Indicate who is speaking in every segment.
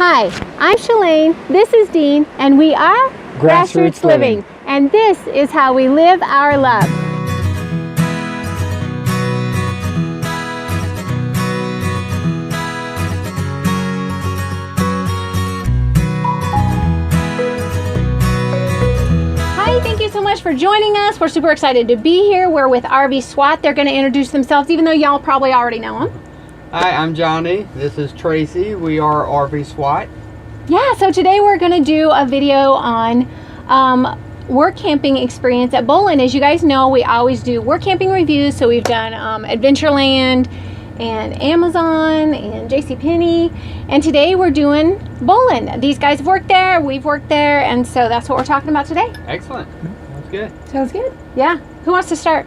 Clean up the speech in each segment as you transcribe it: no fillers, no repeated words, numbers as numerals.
Speaker 1: Hi, I'm Shalane, this is Dean, and we are
Speaker 2: Grassroots Living.
Speaker 1: And this is how we live our love. Hi, thank you so much for joining us. We're super excited to be here. We're with RV Swat. They're going to introduce themselves, even though y'all probably already know them.
Speaker 2: Hi, I'm Johnny. This is Tracy. We are RV SWAT.
Speaker 1: Yeah, so today we're going to do a video on work camping experience at Bolin. As you guys know, we always do work camping reviews. So we've done Adventureland and Amazon and JCPenney. And today we're doing Bolin. These guys have worked there, we've worked there, and so that's what we're talking about today.
Speaker 2: Excellent. That's good.
Speaker 1: Sounds good. Yeah. Who wants to start?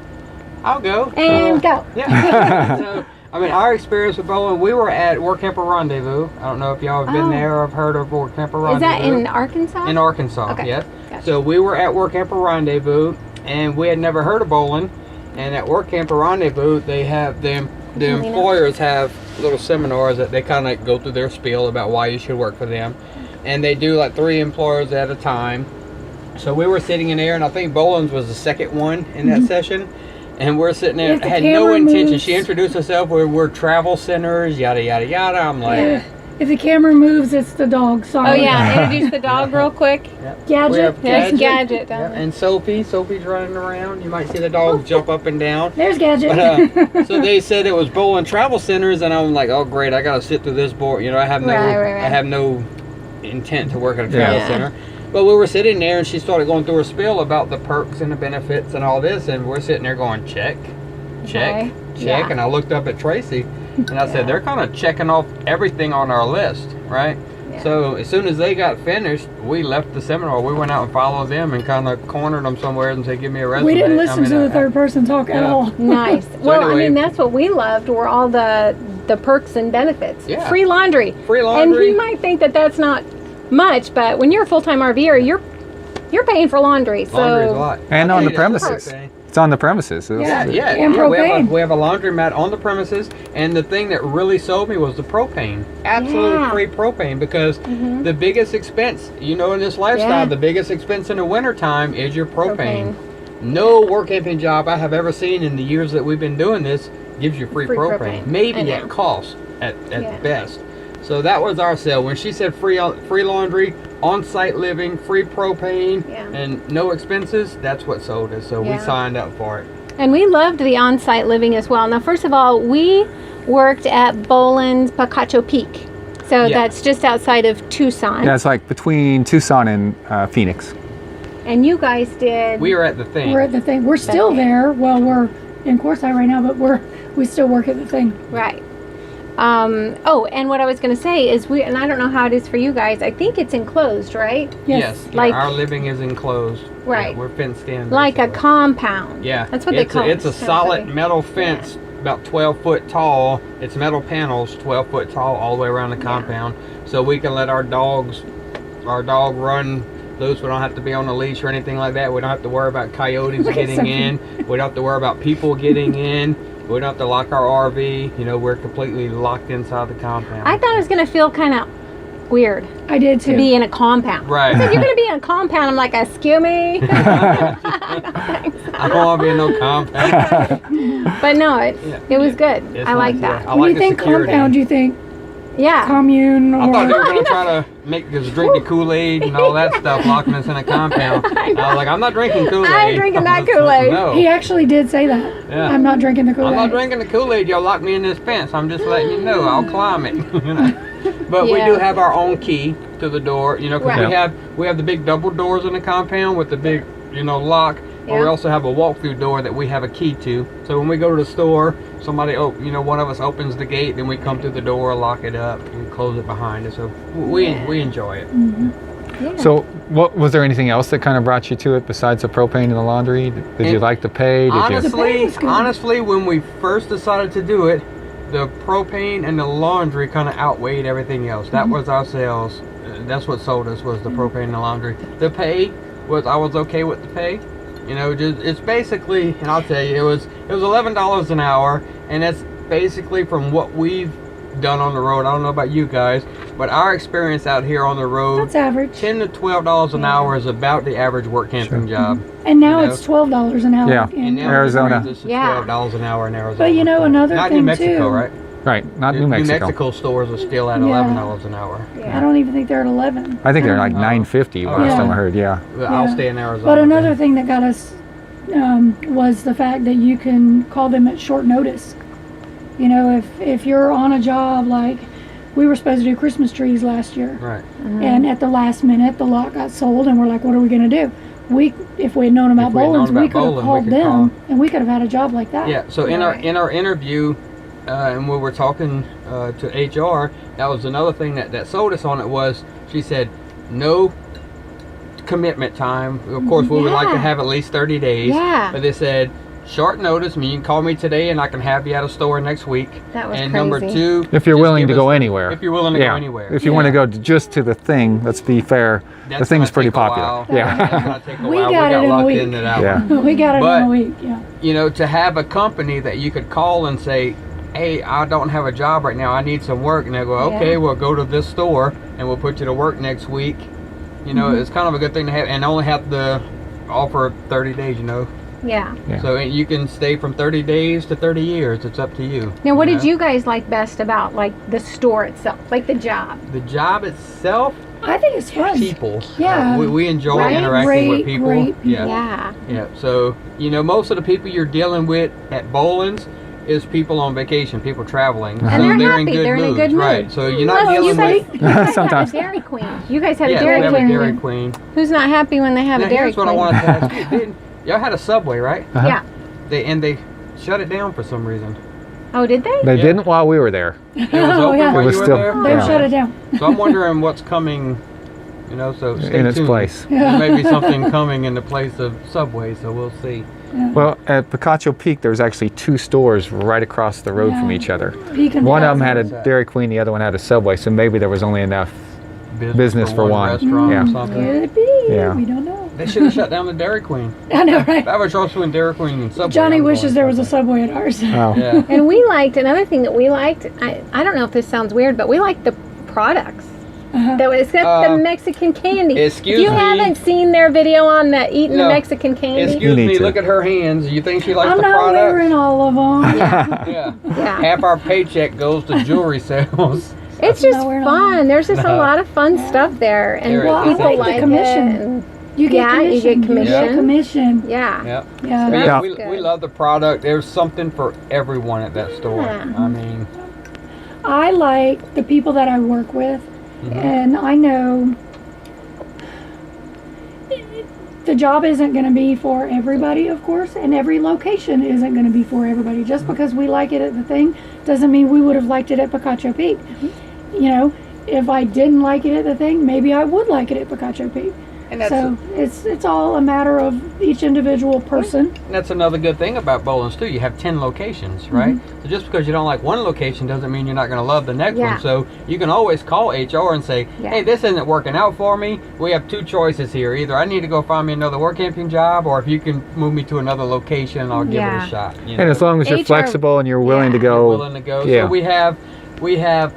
Speaker 2: I'll go.
Speaker 1: And go.
Speaker 2: Yeah. So, I mean, our experience with Bolin, we were at Workamper Rendezvous. I don't know if y'all have been there or have heard of Workamper Rendezvous.
Speaker 1: Is that in Arkansas?
Speaker 2: In Arkansas,
Speaker 1: okay.
Speaker 2: yes.
Speaker 1: Gotcha.
Speaker 2: So we were at Workamper Rendezvous, and we had never heard of Bolin. And at Workamper Rendezvous, they have the employers have little seminars that they kind of go through their spiel about why you should work for them. And they do like 3 employers at a time. So we were sitting in there, and I think Bowlins was the second one in that session. And we're sitting there, had no intention. Moves. She introduced herself, we're travel centers, yada, yada, yada. I'm like...
Speaker 3: Yeah. If the camera moves, it's the dog. Sorry.
Speaker 1: Oh, yeah. Introduce the dog real quick.
Speaker 3: Yep. Gadget.
Speaker 1: There's Gadget down there.
Speaker 2: And Sophie's running around. You might see the dog jump up and down.
Speaker 3: There's Gadget.
Speaker 2: But, so they said it was Bowlin Travel Centers, and I'm like, oh, great. I got to sit through this board. You know, I have no intent to work at a travel center. But we were sitting there, and she started going through her spiel about the perks and the benefits and all this, and we're sitting there going, check, check, check. Yeah. And I looked up at Tracy, and I said, they're kind of checking off everything on our list, right? Yeah. So as soon as they got finished, we left the seminar. We went out and followed them and kind of cornered them somewhere and said, give me a resume.
Speaker 3: We didn't listen to the third person talk at all.
Speaker 1: Nice.
Speaker 2: So
Speaker 1: well,
Speaker 2: anyway,
Speaker 1: I mean, that's what we loved, were all the perks and benefits.
Speaker 2: Yeah.
Speaker 1: Free laundry.
Speaker 2: Free laundry.
Speaker 1: And you might think that that's not much, but when you're a full-time RVer, you're paying for laundry. So
Speaker 2: laundry's a lot.
Speaker 4: And on the premises. It's on the premises.
Speaker 2: Yeah.
Speaker 3: And propane.
Speaker 2: We have a laundromat on the premises, and the thing that really sold me was the propane. Absolute free propane, because the biggest expense, you know, in this lifestyle, the biggest expense in the wintertime is your propane. No work camping job I have ever seen in the years that we've been doing this gives you free propane. Maybe at cost at best. So that was our sale. When she said free laundry, on-site living, free propane, and no expenses, that's what sold us. So we signed up for it.
Speaker 1: And we loved the on-site living as well. Now, first of all, we worked at Bolin's Picacho Peak. So that's just outside of Tucson.
Speaker 4: Yeah, it's like between Tucson and Phoenix.
Speaker 1: And you guys did...
Speaker 2: We were at the Thing.
Speaker 3: We're at the Thing. We're still there. Well, we're in Quartzsite right now, but we still work at the Thing.
Speaker 1: Right. Oh, and what I was going to say is and I don't know how it is for you guys. I think it's enclosed, right?
Speaker 2: Yes. Like our living is enclosed.
Speaker 1: Right.
Speaker 2: Yeah, we're fenced in.
Speaker 1: Like a compound.
Speaker 2: Yeah.
Speaker 1: That's what they call it.
Speaker 2: It's a solid metal fence, about 12 foot tall. It's metal panels, 12 foot tall, all the way around the compound. So we can let our dog run loose. We don't have to be on a leash or anything like that. We don't have to worry about coyotes getting in. We don't have to worry about people getting in. We don't have to lock our RV. You know, we're completely locked inside the compound.
Speaker 1: I thought it was going to feel kind of weird.
Speaker 3: I did too.
Speaker 1: To be in a compound.
Speaker 2: Right.
Speaker 1: I said, you're going to be in a compound. I'm like, excuse me?
Speaker 2: I don't want to be in no compound.
Speaker 1: But no, it was good. I like that.
Speaker 3: When you think compound, you think commune, or...
Speaker 2: I thought they were going to try to make us drink the Kool-Aid and all that stuff, locking us in a compound. I was like, I'm not drinking Kool-Aid.
Speaker 1: I ain't drinking that Kool-Aid.
Speaker 2: No.
Speaker 3: He actually did say that. Yeah. I'm not drinking the Kool-Aid.
Speaker 2: I'm not drinking the Kool-Aid. Y'all locked me in this fence. I'm just letting you know. I'll climb it. You know? But we do have our own key to the door, you know, because we have the big double doors in the compound with the big, you know, lock. Or we also have a walk-through door that we have a key to. So when we go to the store, somebody, one of us opens the gate, then we come through the door, lock it up, and close it behind us. So we enjoy it.
Speaker 4: Yeah. So was there anything else that kind of brought you to it besides the propane and the laundry? Did you like the pay?
Speaker 2: Honestly, when we first decided to do it, the propane and the laundry kind of outweighed everything else. That was our sales. That's what sold us, was the propane and the laundry. The pay I was okay with the pay. You know, it's basically, and I'll tell you, it was $11 an hour, and that's basically from what we've done on the road. I don't know about you guys, But our experience out here on the road,
Speaker 3: That's average.
Speaker 2: $10 to $12 an hour is about the average work camping job.
Speaker 3: And now
Speaker 2: you know.
Speaker 3: it's $12 an hour.
Speaker 4: Yeah.
Speaker 2: And now
Speaker 4: Arizona.
Speaker 2: It's
Speaker 1: Yeah.
Speaker 2: $12 an hour in Arizona.
Speaker 3: But you know, another
Speaker 2: Not
Speaker 3: thing
Speaker 2: New Mexico,
Speaker 3: too.
Speaker 2: right?
Speaker 4: Right, not New Mexico.
Speaker 2: stores are still at
Speaker 3: Yeah.
Speaker 2: $11 an hour.
Speaker 3: I don't even think they're at 11.
Speaker 4: I think they're like
Speaker 2: Oh.
Speaker 4: $9.50
Speaker 2: Oh,
Speaker 4: last
Speaker 3: yeah.
Speaker 4: time I heard. Yeah.
Speaker 2: Well, I'll
Speaker 3: Yeah.
Speaker 2: stay in Arizona.
Speaker 3: But another
Speaker 2: then.
Speaker 3: thing that got us was the fact that you can call them at short notice. You know, if you're on a job, like we were supposed to do Christmas trees last year,
Speaker 2: Right.
Speaker 3: and at the last minute the lot got sold, and we're like, what are we going to do? If we had known about
Speaker 2: If we had known
Speaker 3: Bowlins, we
Speaker 2: about
Speaker 3: could have
Speaker 2: Bolin, we
Speaker 3: called
Speaker 2: could
Speaker 3: them,
Speaker 2: call.
Speaker 3: and we could have had a job like that.
Speaker 2: Yeah. So in our interview, and we were talking to HR, that was another thing that sold us on it was she said no commitment time. Of course, we would like to
Speaker 1: Yeah.
Speaker 2: have at least 30 days.
Speaker 1: Yeah.
Speaker 2: But they said short notice. I mean, you can call me today and I can have you at a store next week.
Speaker 1: That was
Speaker 2: and
Speaker 1: crazy.
Speaker 2: number two,
Speaker 4: If you're
Speaker 2: just
Speaker 4: willing
Speaker 2: give
Speaker 4: to
Speaker 2: us
Speaker 4: go
Speaker 2: the-
Speaker 4: anywhere.
Speaker 2: If you're willing to
Speaker 4: yeah.
Speaker 2: go anywhere.
Speaker 4: If you want to go just to the thing, let's be fair, the
Speaker 2: That's
Speaker 4: thing's
Speaker 2: gonna
Speaker 4: pretty
Speaker 2: take a
Speaker 4: popular.
Speaker 2: while.
Speaker 4: Yeah.
Speaker 2: That's gonna take a
Speaker 3: We
Speaker 2: while.
Speaker 3: got it in a
Speaker 2: locked
Speaker 3: week.
Speaker 2: into that
Speaker 4: Yeah.
Speaker 2: one.
Speaker 3: We got it
Speaker 2: But-
Speaker 3: in a week. Yeah.
Speaker 2: You know, to have a company that you could call and say, hey, I don't have a job right now, I need some work, and they'll go, okay,
Speaker 1: Yeah.
Speaker 2: we'll go to this store and we'll put you to work next week. You know, it's kind of a good thing to have, and only have to offer 30 days, you know.
Speaker 1: Yeah.
Speaker 4: Yeah.
Speaker 2: So you can stay from 30 days to 30 years. It's up to you.
Speaker 1: Now, what did
Speaker 2: know?
Speaker 1: you guys like best about like the store itself, like the job?
Speaker 2: The job itself,
Speaker 3: I think it's fun.
Speaker 2: people.
Speaker 3: Yeah.
Speaker 2: We enjoy
Speaker 1: Right?
Speaker 2: interacting with
Speaker 3: Great,
Speaker 2: people.
Speaker 3: great people.
Speaker 2: Yeah.
Speaker 1: Yeah.
Speaker 2: Yeah. So, you know, most of the people you're dealing with at Bolins is people on vacation, people traveling.
Speaker 1: And
Speaker 2: so
Speaker 1: they're
Speaker 2: in
Speaker 1: happy.
Speaker 2: good
Speaker 1: They're in a
Speaker 2: moods,
Speaker 1: good mood.
Speaker 2: right? So you're not
Speaker 1: Well, you
Speaker 2: dealing
Speaker 1: guys,
Speaker 2: with.
Speaker 1: you guys
Speaker 4: Sometimes.
Speaker 1: have a Dairy Queen. You guys have
Speaker 2: Yeah,
Speaker 1: a
Speaker 2: we
Speaker 1: Dairy
Speaker 2: have a
Speaker 1: Queen.
Speaker 2: Dairy Queen.
Speaker 1: Who's not happy when they have
Speaker 2: Now
Speaker 1: a Dairy
Speaker 2: here's
Speaker 1: Queen?
Speaker 2: what I wanted to ask you. Y'all had a Subway, right?
Speaker 4: Uh-huh.
Speaker 1: Yeah.
Speaker 2: They shut it down for some reason.
Speaker 1: Oh, did they?
Speaker 4: They
Speaker 2: Yeah.
Speaker 4: didn't while we were there.
Speaker 2: It was
Speaker 3: Oh,
Speaker 2: open
Speaker 3: yeah.
Speaker 2: while
Speaker 4: It was
Speaker 2: you were
Speaker 4: still-
Speaker 2: there.
Speaker 3: They've
Speaker 4: Yeah.
Speaker 3: shut it down.
Speaker 2: So I'm wondering what's coming. You know, so stay
Speaker 4: In its
Speaker 2: tuned.
Speaker 4: place.
Speaker 2: There may be something coming in the place of Subway, so we'll see.
Speaker 4: Well, at Picacho Peak, there's actually two stores right across the road from
Speaker 3: Yeah.
Speaker 4: each other.
Speaker 3: Peak and
Speaker 4: One of them had a
Speaker 2: Plaza.
Speaker 4: Dairy Queen, the other one had a Subway, so maybe there was only enough. Business for one.
Speaker 2: restaurant
Speaker 4: Yeah.
Speaker 2: or something.
Speaker 3: Could be.
Speaker 4: Yeah.
Speaker 3: We don't know.
Speaker 2: They should have shut down the Dairy Queen.
Speaker 3: I know, right?
Speaker 2: That was choice between Dairy Queen and Subway.
Speaker 3: Johnny
Speaker 2: I'm
Speaker 3: wishes
Speaker 2: going
Speaker 3: there was a
Speaker 2: Subway.
Speaker 3: Subway at ours.
Speaker 4: Oh.
Speaker 2: Yeah.
Speaker 1: And we liked another thing that we liked. I don't know if this sounds weird, but we liked the products. That was except the Mexican candy.
Speaker 2: excuse
Speaker 1: if you
Speaker 2: me.
Speaker 1: haven't seen their video on the eating
Speaker 2: No.
Speaker 1: the Mexican candy,
Speaker 4: You
Speaker 2: Excuse
Speaker 4: need
Speaker 2: me,
Speaker 4: to.
Speaker 2: look at her hands. You think she likes
Speaker 3: I'm
Speaker 2: the
Speaker 3: not
Speaker 2: product?
Speaker 3: wearing all of them.
Speaker 2: Yeah.
Speaker 1: yeah,
Speaker 2: Half our paycheck goes to jewelry sales.
Speaker 1: it's just
Speaker 3: No, we're not.
Speaker 1: fun. There's just a
Speaker 2: No.
Speaker 1: lot of fun stuff there, and
Speaker 2: There is.
Speaker 3: Well, I
Speaker 1: people
Speaker 3: like the
Speaker 1: like
Speaker 3: commission.
Speaker 1: it. And,
Speaker 3: You get
Speaker 1: Yeah,
Speaker 3: commission.
Speaker 1: you get
Speaker 3: You get
Speaker 1: commission.
Speaker 3: commission.
Speaker 1: yeah.
Speaker 2: Yep.
Speaker 3: Yeah.
Speaker 2: But
Speaker 1: That's
Speaker 2: yeah,
Speaker 1: good.
Speaker 2: we love the product. There's something for everyone at that store.
Speaker 1: Yeah.
Speaker 2: I mean,
Speaker 3: I like the people that I work with,
Speaker 2: Mm-hmm.
Speaker 3: and I know the job isn't going to be for everybody, of course, and every location isn't going to be for everybody. Just
Speaker 2: Mm-hmm.
Speaker 3: because we like it at the thing doesn't mean we would have liked it at Picacho Peak.
Speaker 2: Mm-hmm.
Speaker 3: You know, if I didn't like it at the thing, maybe I would like it at Picacho Peak.
Speaker 2: and that's
Speaker 3: So it's all a matter of each individual person.
Speaker 2: that's another good thing about Bowlins too. You have 10 locations, right? So just because you don't like one location doesn't mean you're not going to love the next
Speaker 1: Yeah.
Speaker 2: one. So you can always call HR and say,
Speaker 1: Yeah.
Speaker 2: hey, this isn't working out for me. We have two choices here. Either I need to go find me another work camping job, or if you can move me to another location, I'll give it
Speaker 1: Yeah.
Speaker 2: a shot. You
Speaker 4: And
Speaker 2: know?
Speaker 4: as long as you're
Speaker 1: HR
Speaker 4: flexible and you're willing to
Speaker 1: yeah.
Speaker 4: go,
Speaker 2: willing to go.
Speaker 4: Yeah.
Speaker 2: So we have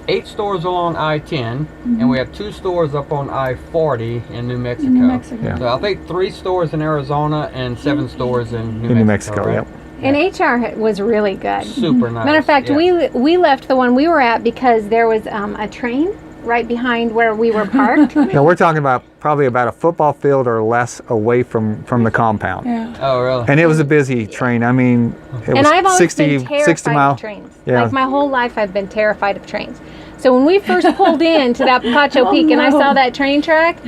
Speaker 2: 8 stores along I-10, and we have 2 stores up on I-40 in New Mexico.
Speaker 3: In New Mexico.
Speaker 4: Yeah.
Speaker 2: So I think 3 stores in Arizona and 7 stores in
Speaker 4: New Mexico,
Speaker 2: right?
Speaker 4: yep.
Speaker 1: And HR was really good.
Speaker 2: Super nice.
Speaker 1: Matter of fact,
Speaker 2: yeah.
Speaker 1: we left the one we were at because there was a train right behind where we were parked.
Speaker 4: Now we're talking about probably about a football field or less away from the compound.
Speaker 3: Yeah.
Speaker 2: Oh, really?
Speaker 4: And it was a busy train. I mean, it
Speaker 1: And
Speaker 4: was
Speaker 1: I've always
Speaker 4: 60,
Speaker 1: been
Speaker 4: 60
Speaker 1: terrified
Speaker 4: mile.
Speaker 1: of trains.
Speaker 4: Yeah.
Speaker 1: Like my whole life, I've been terrified of trains. So when we first pulled into that Picacho
Speaker 3: Oh,
Speaker 1: Peak and I
Speaker 3: no.
Speaker 1: saw that train track,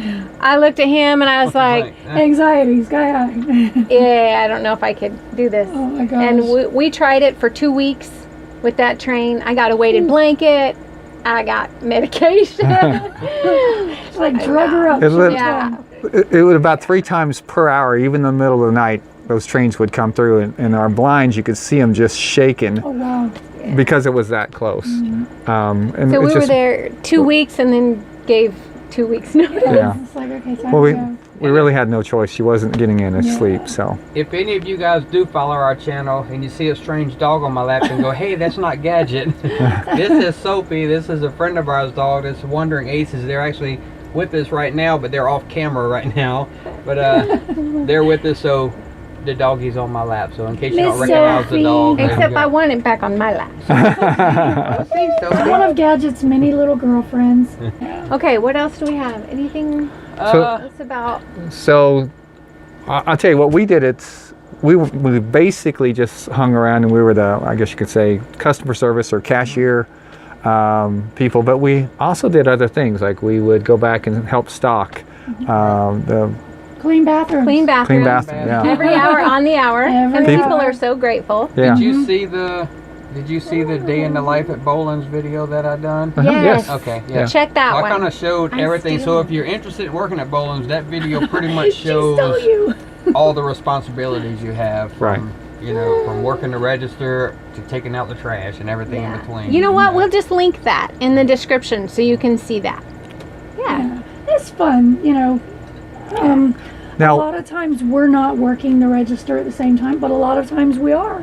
Speaker 1: I looked at him and I was like,
Speaker 3: Anxiety, sky high.
Speaker 1: yeah, I don't know if I could do this.
Speaker 3: Oh my gosh.
Speaker 1: And we tried it for 2 weeks with that train. I got a weighted blanket. I got medication.
Speaker 3: It's like drug her up.
Speaker 4: It lit-
Speaker 1: yeah.
Speaker 4: It was about 3 times per hour, even in the middle of the night. Those trains would come through, and our blinds, you could see them just shaking
Speaker 3: Oh wow.
Speaker 4: because it was that close. And
Speaker 1: So
Speaker 4: it's
Speaker 1: we were
Speaker 4: just-
Speaker 1: there 2 weeks and then gave 2 weeks notice.
Speaker 4: Yeah.
Speaker 3: It's like, okay, time
Speaker 4: Well,
Speaker 3: to go.
Speaker 4: we really had no choice. She wasn't getting any sleep, so.
Speaker 2: If any of you guys do follow our channel and you see a strange dog on my lap and go, hey, that's not Gadget. This is Sophie. This is a friend of ours dog that's Wandering Aces. They're actually with us right now, but they're off camera right now. But they're with us, so the doggy's on my lap. So in case you don't
Speaker 3: Miss
Speaker 2: recognize the dog. there you
Speaker 1: Except
Speaker 2: go.
Speaker 1: I want it back on my lap.
Speaker 2: Sophie, Sophie.
Speaker 3: One of Gadget's many little girlfriends.
Speaker 1: Okay, what else do we have? Anything else about?
Speaker 4: So I'll tell you what we did. We basically just hung around and we were the, I guess you could say, customer service or cashier people. But we also did other things, like we would go back and help stock the
Speaker 3: Clean bathrooms.
Speaker 1: Clean bathroom.
Speaker 4: clean bathroom. Yeah.
Speaker 1: Every hour on the hour.
Speaker 3: Every
Speaker 1: And people
Speaker 3: hour.
Speaker 1: are so grateful.
Speaker 4: Yeah.
Speaker 2: Did you see the day in the life at Bolin's video that I done?
Speaker 1: Yes.
Speaker 2: Okay, yeah.
Speaker 1: Check that
Speaker 2: I
Speaker 1: one.
Speaker 2: kind of showed
Speaker 1: I'm
Speaker 2: everything. So
Speaker 1: stealing
Speaker 2: if you're interested in working at Bolin's, that video pretty much
Speaker 3: She stole
Speaker 2: shows
Speaker 3: you.
Speaker 2: all the responsibilities you have from,
Speaker 4: Right.
Speaker 2: you know, from working the register to taking out the trash and everything in between.
Speaker 1: You know what? We'll just link that in the description so you can see that. Yeah.
Speaker 3: It's fun, you know. A
Speaker 4: Now,
Speaker 3: lot of times we're not working the register at the same time, but a lot of times we are.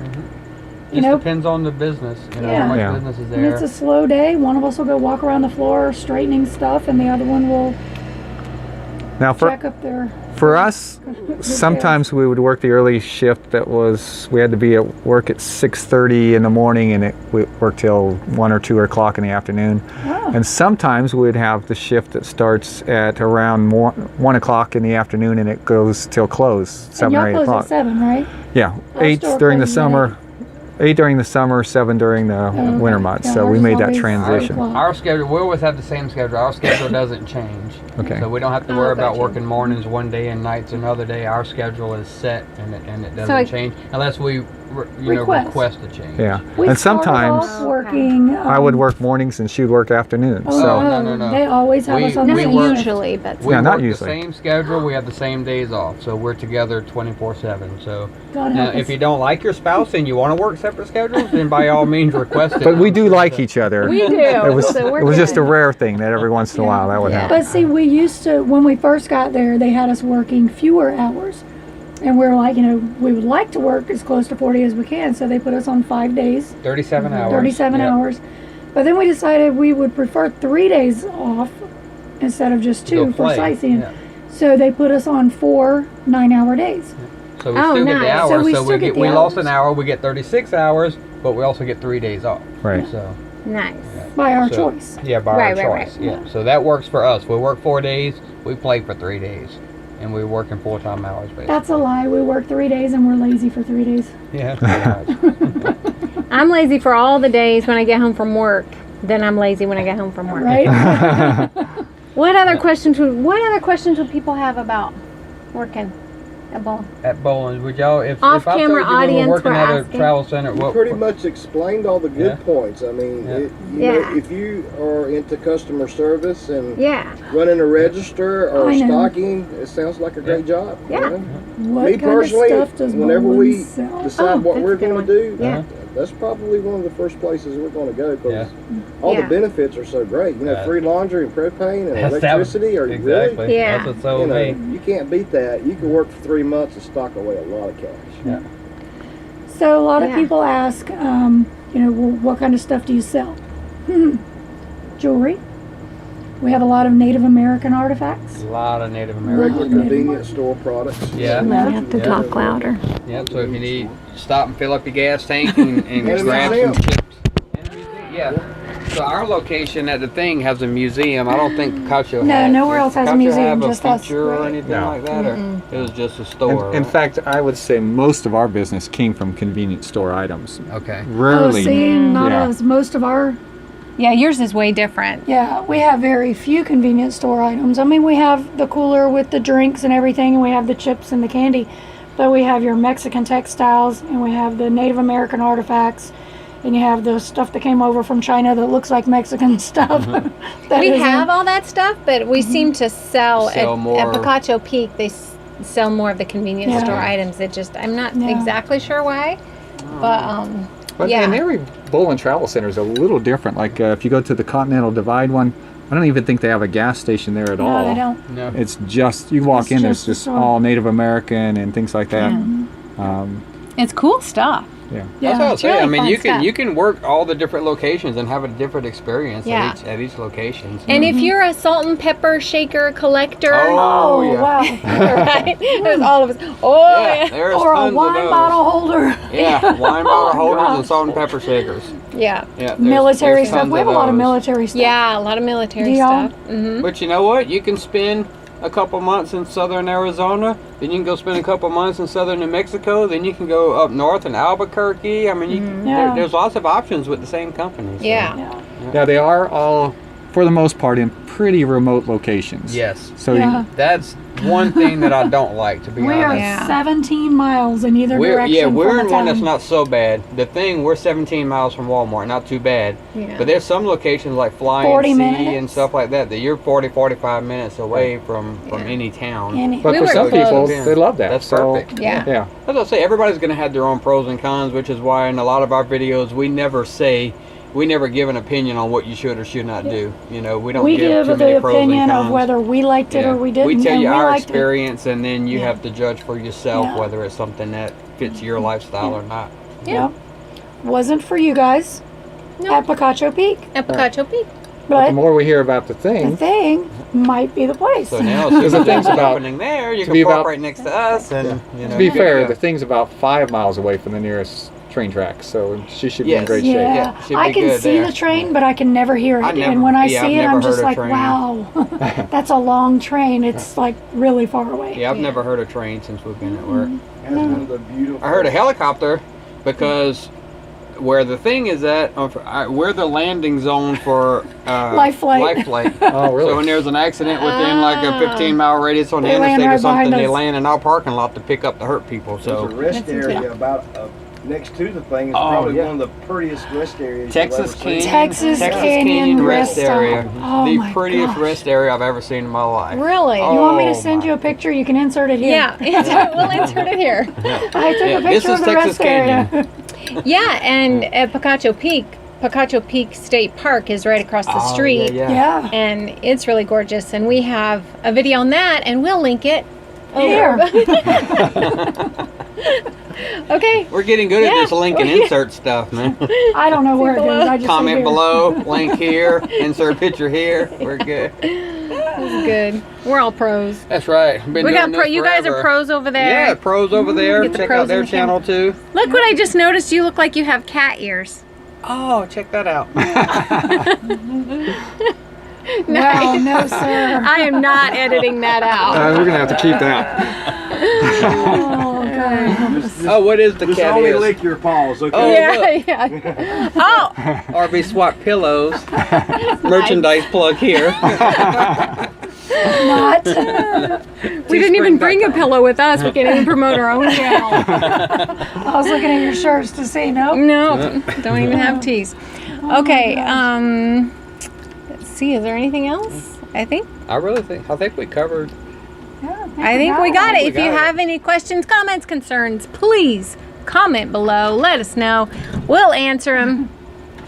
Speaker 2: Just
Speaker 3: know?
Speaker 2: depends on the business. You know,
Speaker 3: Yeah.
Speaker 2: how much
Speaker 4: Yeah.
Speaker 2: business is
Speaker 3: And
Speaker 2: there.
Speaker 3: it's a slow day. One of us will go walk around the floor straightening stuff, and the other one will
Speaker 4: now
Speaker 3: check up their.
Speaker 4: for us, sometimes we would work the early shift that was, we had to be at work at 6:30 in the morning and we worked till 1 or 2 o'clock in the afternoon.
Speaker 3: Oh.
Speaker 4: And sometimes we'd have the shift that starts at around 1 o'clock in the afternoon and it goes till close, 7
Speaker 3: And
Speaker 4: or
Speaker 3: y'all
Speaker 4: 8
Speaker 3: close
Speaker 4: o'clock.
Speaker 3: at 7, right?
Speaker 4: Yeah,
Speaker 3: Our
Speaker 4: 8
Speaker 3: store
Speaker 4: during the
Speaker 3: closes at
Speaker 4: summer, 8 during the summer, 7 during the
Speaker 3: okay.
Speaker 4: winter months.
Speaker 3: Yeah,
Speaker 4: So we
Speaker 3: ours
Speaker 4: made
Speaker 3: is
Speaker 4: that
Speaker 3: always
Speaker 4: transition.
Speaker 3: 8 o'clock.
Speaker 2: Our schedule, we always have the same schedule. Our schedule doesn't change.
Speaker 4: Okay.
Speaker 2: So we don't have to worry about
Speaker 1: gotcha.
Speaker 2: working mornings one day and nights another day. Our schedule is set and it doesn't
Speaker 1: I-
Speaker 2: change unless we request a change.
Speaker 4: Yeah,
Speaker 3: We
Speaker 4: and
Speaker 3: started
Speaker 4: sometimes
Speaker 3: off working.
Speaker 4: I would work mornings and she would work afternoons.
Speaker 3: Oh,
Speaker 4: So
Speaker 2: no.
Speaker 3: They always have
Speaker 2: We-
Speaker 3: us on the
Speaker 2: we
Speaker 3: same
Speaker 2: work-
Speaker 3: shift.
Speaker 1: Usually, but
Speaker 2: We
Speaker 4: Yeah, not
Speaker 2: work the
Speaker 4: usually.
Speaker 2: same schedule. We have the same days off. So we're together 24/7. So
Speaker 3: God
Speaker 2: now,
Speaker 3: help us.
Speaker 2: if you don't like your spouse and you want to work separate schedules, then by all means request it.
Speaker 4: but we do like each other.
Speaker 1: we do.
Speaker 4: It was
Speaker 1: so we're
Speaker 4: it was just a
Speaker 1: good.
Speaker 4: rare thing that every once in a while that would
Speaker 1: Yeah.
Speaker 4: happen.
Speaker 3: But see, we used to, when we first got there, they had us working fewer hours. And we're like, you know, we would like to work as close to 40 as we can. So they put us on 5 days,
Speaker 2: 37 hours.
Speaker 3: 37
Speaker 2: Yep.
Speaker 3: hours. But then we decided we would prefer 3 days off instead of just
Speaker 2: Go
Speaker 3: 2 for
Speaker 2: play.
Speaker 3: sightseeing.
Speaker 2: Yeah.
Speaker 3: So they put us on 4 9-hour days.
Speaker 2: So we
Speaker 1: Oh,
Speaker 2: still get the
Speaker 1: nice.
Speaker 2: hours.
Speaker 3: So
Speaker 2: So
Speaker 3: we
Speaker 2: we,
Speaker 3: still get the
Speaker 2: we lost
Speaker 3: hours.
Speaker 2: an hour. We get 36 hours, but we also get 3 days off.
Speaker 4: Right.
Speaker 2: So
Speaker 1: Nice.
Speaker 3: By our
Speaker 2: So-
Speaker 3: choice.
Speaker 2: yeah, by
Speaker 1: Right,
Speaker 2: our
Speaker 1: right,
Speaker 2: choice.
Speaker 1: right.
Speaker 2: Yeah. So that works for us. We work 4 days. We play for 3 days, and we work in full-time hours basically.
Speaker 3: That's a lie. We work 3 days and we're lazy for 3 days.
Speaker 2: Yeah. pretty much.
Speaker 1: I'm lazy for all the days when I get home from work. Then I'm lazy when I get home from work.
Speaker 3: Right?
Speaker 1: What other questions would people have about working at Bolin?
Speaker 2: At Bowlin, would y'all if I told
Speaker 1: Off-camera
Speaker 2: you we were
Speaker 1: audience
Speaker 2: working
Speaker 1: were
Speaker 2: at a
Speaker 1: asking.
Speaker 2: travel center, what?
Speaker 5: Pretty much explained all the good
Speaker 2: Yeah.
Speaker 5: points. I mean,
Speaker 2: Yeah.
Speaker 5: you
Speaker 1: Yeah.
Speaker 5: know, if you are into customer service and
Speaker 1: Yeah.
Speaker 5: running a register or
Speaker 3: I know.
Speaker 5: stocking, it sounds like a great job. you
Speaker 1: Yeah.
Speaker 5: know?
Speaker 3: What
Speaker 5: Me
Speaker 3: kind
Speaker 5: personally,
Speaker 3: of stuff does
Speaker 5: whenever
Speaker 3: Bolin
Speaker 5: we
Speaker 3: sell?
Speaker 5: decide what
Speaker 1: that's
Speaker 5: we're
Speaker 1: a good
Speaker 5: going
Speaker 1: one.
Speaker 5: to do,
Speaker 1: Yeah.
Speaker 5: that's probably one of the first places we're going to go because
Speaker 2: Yeah.
Speaker 5: all
Speaker 1: Yeah.
Speaker 5: the benefits are so great. You know,
Speaker 2: Yeah.
Speaker 5: free laundry and propane and
Speaker 2: That's that-
Speaker 5: electricity. Are you
Speaker 2: Exactly.
Speaker 5: really?
Speaker 1: Yeah.
Speaker 2: That's what sold
Speaker 5: You know,
Speaker 2: me.
Speaker 5: you can't beat that. You can work for 3 months and stock away a lot of cash.
Speaker 2: Yeah.
Speaker 3: So a lot of
Speaker 1: Yeah.
Speaker 3: people ask, you know, well, what kind of stuff do you sell? Jewelry. We have a lot of Native American artifacts.
Speaker 2: A lot of Native
Speaker 5: Regular
Speaker 2: Americans.
Speaker 5: convenience store products.
Speaker 2: Yeah.
Speaker 1: I have to talk louder.
Speaker 2: Yep. So if you need, stop and fill up your gas tank and
Speaker 5: And a
Speaker 2: grab some
Speaker 5: museum.
Speaker 2: chips. And a museum, yeah. So our location at the Thing has a museum. I don't think Picacho
Speaker 3: No,
Speaker 2: has.
Speaker 3: nowhere else has a
Speaker 2: Picacho
Speaker 3: museum,
Speaker 2: have
Speaker 3: just
Speaker 2: a
Speaker 3: us,
Speaker 2: feature or
Speaker 3: right.
Speaker 2: anything
Speaker 4: No.
Speaker 2: like that, or it was just a store.
Speaker 4: In
Speaker 2: right?
Speaker 4: fact, I would say most of our business came from convenience store items.
Speaker 2: Okay.
Speaker 3: Oh,
Speaker 4: Rarely.
Speaker 3: see, not
Speaker 4: Yeah.
Speaker 3: us. Most of our,
Speaker 1: Yeah, yours is way different.
Speaker 3: yeah, we have very few convenience store items. I mean, we have the cooler with the drinks and everything, and we have the chips and the candy, but we have your Mexican textiles, and we have the Native American artifacts, and you have the stuff that came over from China that looks like Mexican stuff. That
Speaker 1: We
Speaker 3: isn't.
Speaker 1: have all that stuff, but we seem to sell,
Speaker 2: Sell
Speaker 1: at
Speaker 2: more.
Speaker 1: Picacho Peak. They sell more of the convenience
Speaker 3: Yeah.
Speaker 1: store items. It just I'm not
Speaker 3: Yeah.
Speaker 1: exactly sure why, but
Speaker 4: But
Speaker 1: yeah.
Speaker 4: and every Bowlin Travel Center is a little different. Like if you go to the Continental Divide one, I don't even think they have a gas station there at all.
Speaker 3: No, they don't.
Speaker 2: No.
Speaker 4: It's just, you walk
Speaker 3: It's
Speaker 4: in, there's
Speaker 3: just a
Speaker 4: just
Speaker 3: store.
Speaker 4: all Native American and things like that.
Speaker 1: It's cool stuff.
Speaker 4: Yeah.
Speaker 2: That's what I was saying.
Speaker 1: really
Speaker 2: I mean,
Speaker 1: fun
Speaker 2: you can
Speaker 1: stuff.
Speaker 2: you can work all the different locations and have a different experience
Speaker 1: Yeah.
Speaker 2: at each location. So.
Speaker 1: And if you're a salt and pepper shaker collector,
Speaker 2: Oh, yeah.
Speaker 3: wow.
Speaker 1: right? There's all of us. Oh,
Speaker 2: Yeah,
Speaker 1: yeah.
Speaker 2: there's
Speaker 3: Or a
Speaker 2: tons
Speaker 3: wine
Speaker 2: of those.
Speaker 3: bottle holder.
Speaker 2: Yeah, wine bottle holders
Speaker 3: gosh.
Speaker 2: and salt and pepper shakers.
Speaker 1: Yeah.
Speaker 2: Yeah, there's-
Speaker 3: Military
Speaker 2: there's
Speaker 3: stuff.
Speaker 2: tons
Speaker 3: We have a lot of
Speaker 2: those.
Speaker 3: military stuff.
Speaker 1: Yeah, a lot of military
Speaker 3: Do y'all?
Speaker 1: stuff. Mm-hmm.
Speaker 2: But you know what? You can spend a couple months in southern Arizona, then you can go spend a couple months in southern New Mexico, then you can go up north in Albuquerque. I mean,
Speaker 3: Yeah.
Speaker 2: there's lots of options with the same company. so-
Speaker 1: Yeah.
Speaker 3: Yeah.
Speaker 4: Yeah, they are all, for the most part, in pretty remote locations.
Speaker 2: Yes.
Speaker 4: So
Speaker 3: Yeah.
Speaker 2: That's one thing that I don't like, to be
Speaker 3: We are
Speaker 2: honest.
Speaker 1: Yeah.
Speaker 3: 17 miles in either direction.
Speaker 2: we're
Speaker 3: from
Speaker 2: in
Speaker 3: the
Speaker 2: one that's
Speaker 3: town.
Speaker 2: not so bad. The thing, we're 17 miles from Walmart, not too bad.
Speaker 1: Yeah.
Speaker 2: But there's some locations like Flying
Speaker 3: 40
Speaker 2: Sea
Speaker 3: minutes.
Speaker 2: and stuff like that you're 45 minutes away from any town.
Speaker 4: But
Speaker 1: We
Speaker 4: for
Speaker 1: were
Speaker 4: some people,
Speaker 1: close.
Speaker 4: they love that.
Speaker 2: That's
Speaker 4: so,
Speaker 2: perfect.
Speaker 1: Yeah.
Speaker 4: Yeah.
Speaker 2: As I say, everybody's going to have their own pros and cons, which is why in a lot of our videos we never give an opinion on what you should or should not do. You know, we don't
Speaker 3: We
Speaker 2: give
Speaker 3: give
Speaker 2: too many
Speaker 3: the
Speaker 2: pros and
Speaker 3: opinion
Speaker 2: cons.
Speaker 3: of whether we liked it
Speaker 2: Yeah.
Speaker 3: or we didn't.
Speaker 2: We tell
Speaker 3: and
Speaker 2: you
Speaker 3: we
Speaker 2: our
Speaker 3: liked
Speaker 2: experience, and then you
Speaker 3: Yeah.
Speaker 2: have to judge for yourself
Speaker 3: Yeah.
Speaker 2: whether it's something that fits your lifestyle or not.
Speaker 3: it. Yep. Wasn't for you guys
Speaker 1: No.
Speaker 3: at Picacho Peak,
Speaker 1: At Picacho Peak.
Speaker 4: But
Speaker 3: but
Speaker 4: the more we hear about the
Speaker 3: the
Speaker 4: thing,
Speaker 3: thing might be the place.
Speaker 2: So now,
Speaker 4: Because
Speaker 2: since
Speaker 4: the thing's
Speaker 2: things
Speaker 4: about-
Speaker 2: happening there, you
Speaker 4: to
Speaker 2: can
Speaker 4: be
Speaker 2: park
Speaker 4: about-
Speaker 2: right next to us, and you know.
Speaker 4: to be
Speaker 2: you
Speaker 4: fair,
Speaker 2: can
Speaker 4: the
Speaker 2: go.
Speaker 4: thing's about 5 miles away from the nearest train tracks, so she should be in
Speaker 2: Yes.
Speaker 4: great
Speaker 3: Yeah,
Speaker 4: shape.
Speaker 2: Yeah, should
Speaker 3: I
Speaker 2: be
Speaker 3: can
Speaker 2: good
Speaker 3: see
Speaker 2: there.
Speaker 3: the train, but I can never hear it.
Speaker 2: I never-
Speaker 3: and when I
Speaker 2: yeah, I've
Speaker 3: see it,
Speaker 2: never
Speaker 3: I'm just
Speaker 2: heard a
Speaker 3: like,
Speaker 2: train.
Speaker 3: wow, that's a long train. It's like really far away.
Speaker 2: Yeah, I've never heard a train since we've been at work.
Speaker 5: That's one of the beautiful.
Speaker 2: I heard a helicopter because where the thing is at, we're the landing zone for
Speaker 3: Life flight.
Speaker 4: Oh, really?
Speaker 2: So when there's an accident within like a 15-mile radius on the
Speaker 3: They land
Speaker 2: interstate or
Speaker 3: right behind
Speaker 2: something, they
Speaker 3: us.
Speaker 2: land in our parking lot to pick up the hurt people.
Speaker 5: There's a
Speaker 2: So
Speaker 5: rest
Speaker 3: That's
Speaker 5: area about next to the thing. It's
Speaker 2: Oh,
Speaker 5: probably
Speaker 2: yeah.
Speaker 5: one of the prettiest rest areas
Speaker 2: Texas
Speaker 5: you'll ever see.
Speaker 2: Canyon,
Speaker 3: Texas Canyon
Speaker 2: rest
Speaker 3: Rest
Speaker 2: area,
Speaker 3: Stop. Oh
Speaker 2: the
Speaker 3: my
Speaker 2: prettiest
Speaker 3: gosh.
Speaker 2: rest area I've ever seen in my life.
Speaker 1: Really?
Speaker 2: Oh,
Speaker 3: You want me to send
Speaker 2: my.
Speaker 3: you a picture? You can insert it here.
Speaker 1: Yeah. We'll insert it here.
Speaker 3: I took
Speaker 2: Yeah,
Speaker 3: a
Speaker 2: this
Speaker 3: picture
Speaker 2: is
Speaker 3: of the
Speaker 2: Texas
Speaker 3: rest area.
Speaker 1: Yeah, and at Picacho Peak State Park is right across the
Speaker 2: Oh,
Speaker 1: street.
Speaker 2: Yeah.
Speaker 3: Yeah.
Speaker 1: And it's really gorgeous. And we have a video on that, and we'll link it.
Speaker 3: Here.
Speaker 1: Okay.
Speaker 2: We're getting good at
Speaker 1: Yeah.
Speaker 2: this link and insert stuff, man.
Speaker 3: I don't know where it goes. I just see
Speaker 2: Comment
Speaker 3: here.
Speaker 2: below, link here, insert picture here. We're good.
Speaker 1: This is good. We're all pros.
Speaker 2: That's right. Been
Speaker 1: We
Speaker 2: doing
Speaker 1: got pro.
Speaker 2: this
Speaker 1: You guys are
Speaker 2: forever.
Speaker 1: pros over there.
Speaker 2: Yeah, pros over there.
Speaker 1: Get the
Speaker 2: Check
Speaker 1: pros
Speaker 2: out their
Speaker 1: in the camera.
Speaker 2: channel too.
Speaker 1: Look what I just noticed. You look like you have cat ears.
Speaker 2: Oh, check that out.
Speaker 3: Wow, no, sir.
Speaker 1: I am not editing that out.
Speaker 4: We're gonna have to keep that.
Speaker 3: Oh, God.
Speaker 2: Oh, what is the
Speaker 5: Just
Speaker 2: cat
Speaker 5: only
Speaker 2: ears?
Speaker 5: lick your paws, okay?
Speaker 2: Oh,
Speaker 1: Yeah,
Speaker 2: look.
Speaker 1: yeah. Oh,
Speaker 2: RV Swat pillows. Merchandise plug here.
Speaker 3: Not.
Speaker 1: we didn't even bring a pillow with us. We can't even promote our own channel.
Speaker 3: I was looking at your shirts to see. No.
Speaker 1: No, don't even have tees. Okay. Let's see. Is there anything else? I think
Speaker 2: I think we covered.
Speaker 3: Yeah,
Speaker 1: I think we got it.
Speaker 2: We
Speaker 1: If you
Speaker 2: got it.
Speaker 1: have any questions, comments, concerns, please comment below. Let us know. We'll answer them.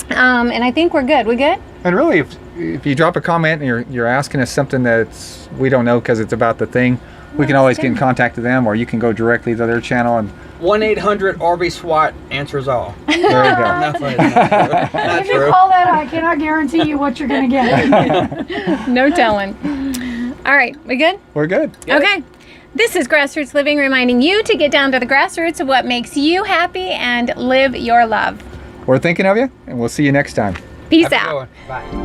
Speaker 1: And I think we're good. We good?
Speaker 4: And really, if you drop a comment and you're asking us something that's we don't know because it's about the thing, we can always get in contact with them, or you can go directly to their channel and
Speaker 2: 1-800 RV SWAT answers all.
Speaker 4: there you go.
Speaker 2: Not
Speaker 3: If you
Speaker 2: true.
Speaker 3: call that, I cannot guarantee you what you're going to get.
Speaker 1: No telling. All right. We good?
Speaker 4: We're good.
Speaker 1: Okay. This is Grassroots Living, reminding you to get down to the grassroots of what makes you happy and live your love.
Speaker 4: We're thinking of you, and we'll see you next time.
Speaker 1: Peace
Speaker 2: Have a
Speaker 1: out.
Speaker 2: good one. Bye.